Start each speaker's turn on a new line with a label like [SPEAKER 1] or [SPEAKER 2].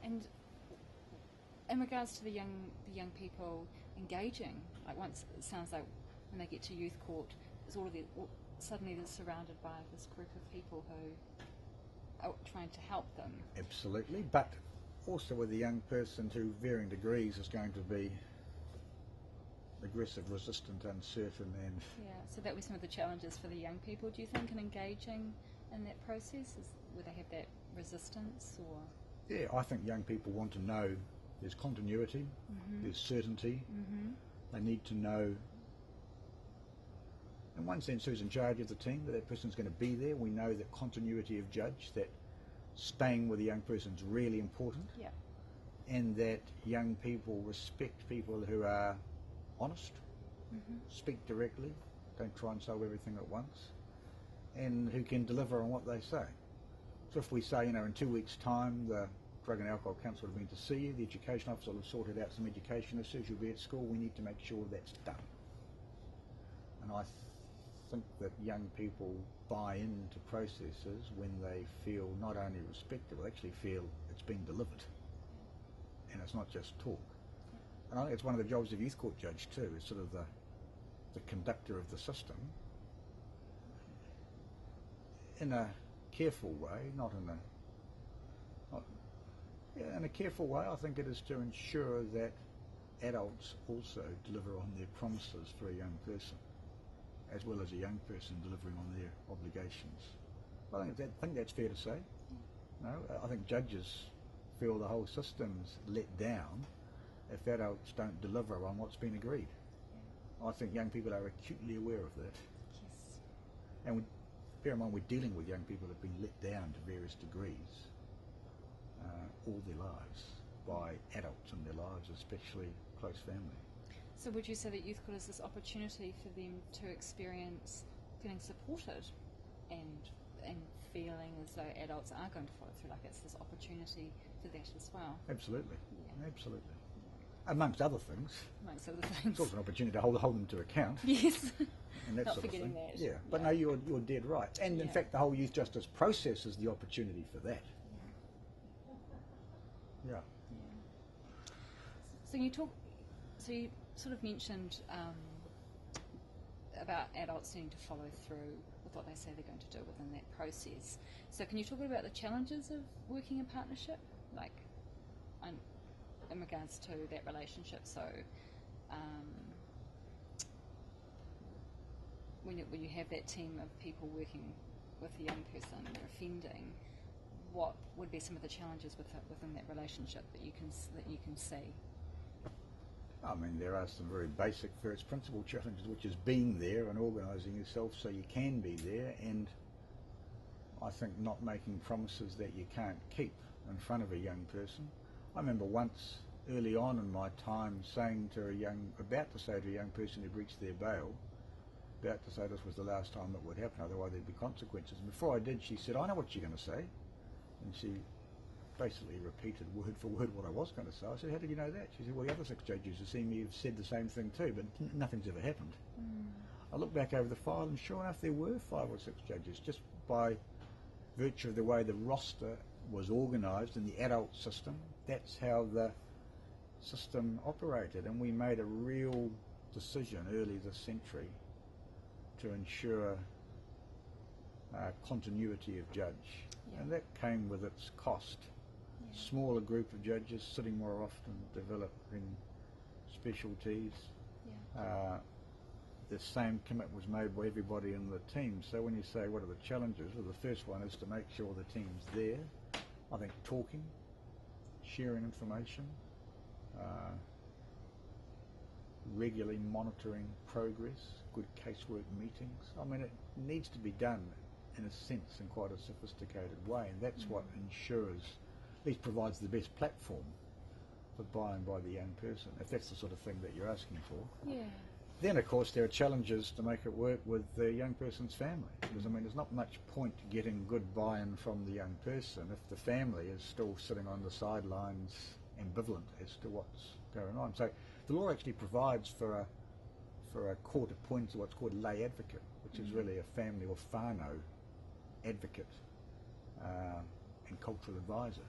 [SPEAKER 1] And in regards to the young people engaging, like once it sounds like when they get to youth court, it's suddenly they're surrounded by this group of people who are trying to help them.
[SPEAKER 2] Absolutely, but also with a young person to varying degrees is going to be aggressive, resistant, uncertain, and
[SPEAKER 1] Yeah, so that was some of the challenges for the young people, do you think, in engaging in that process? Would they have that resistance, or?
[SPEAKER 2] yeah, I think young people want to know there's continuity, there's certainty. They need to know, in one sense, who's in charge of the team, that person's going to be there. We know that continuity of judge, that staying with a young person is really important,
[SPEAKER 1] Yeah.
[SPEAKER 2] and that young people respect people who are honest, speak directly, don't try and solve everything at once, and who can deliver on what they say. So if we say, in 2 weeks' time, the Drug and Alcohol Council will have been to see you, the education officer will have sorted out some education issues, you'll be at school, we need to make sure that's done. And I think that young people buy into processes when they feel not only respected, but actually feel it's being delivered. And it's not just talk. And I think it's one of the jobs of youth court judge too, is sort of the conductor of the system in a careful way, in a careful way. I think it is to ensure that adults also deliver on their promises for a young person, as well as a young person delivering on their obligations. I think that's fair to say. No, I think judges feel the whole system's let down if adults don't deliver on what's been agreed. I think young people are acutely aware of that.
[SPEAKER 1] Yes.
[SPEAKER 2] And bear in mind, we're dealing with young people that have been let down to various degrees all their lives by adults in their lives, especially close family.
[SPEAKER 1] So would you say that youth court is this opportunity for them to experience feeling supported and feeling as though adults are going to follow through, like it's this opportunity for that as well?
[SPEAKER 2] Absolutely.
[SPEAKER 1] Yeah.
[SPEAKER 2] Absolutely. Amongst other things.
[SPEAKER 1] Amongst other
[SPEAKER 2] It's
[SPEAKER 1] things.
[SPEAKER 2] also an opportunity to hold them to account.
[SPEAKER 1] Yes.
[SPEAKER 2] And that
[SPEAKER 1] Not
[SPEAKER 2] sort of
[SPEAKER 1] forgetting
[SPEAKER 2] thing.
[SPEAKER 1] that.
[SPEAKER 2] Yeah, but no, you're dead right. And in fact, the whole youth justice process is the opportunity for that. Yeah.
[SPEAKER 1] So you sort of mentioned about adults needing to follow through with what they say they're going to do within that process. So can you talk about the challenges of working in partnership, like in regards to that relationship? So when you have that team of people working with a young person and they're offending, what would be some of the challenges within that relationship that you can see?
[SPEAKER 2] I mean, there are some very basic first principle challenges, which is being there and organising yourself so you can be there, and I think not making promises that you can't keep in front of a young person. I remember once early on in my time about to say to a young person who breached their bail, about to say this was the last time it would happen, otherwise there'd be consequences. And before I did, she said, "I know what you're going to say." And she basically repeated word for word what I was going to say. I said, "How did you know that?" She said, "Well, the other 6 judges who see me have said the same thing too, but nothing's ever happened." I looked back over the file, and sure enough, there were 5 or 6 judges, just by virtue of the way the roster was organised in the adult system. That's how the system operated, and we made a real decision early this century to ensure continuity of judge, and that came with its cost. Smaller group of judges sitting more often, developing specialties. The same commitment was made by everybody in the team. So when you say what are the challenges, well, the first one is to make sure the team's there. I think talking, sharing information, regularly monitoring progress, good casework meetings. I mean, it needs to be done in a sense in quite a sophisticated way, and that's what ensures, at least provides the best platform for buy-in by the young person, if that's the sort of thing that you're asking for.
[SPEAKER 1] Yeah.
[SPEAKER 2] Then, of course, there are challenges to make it work with the young person's family, because, I mean, there's not much point getting good buy-in from the young person if the family is still sitting on the sidelines ambivalent as to what's going on. So the law actually provides for a court appointed what's called a lay advocate, which is really a family or whānau advocate and cultural advisor.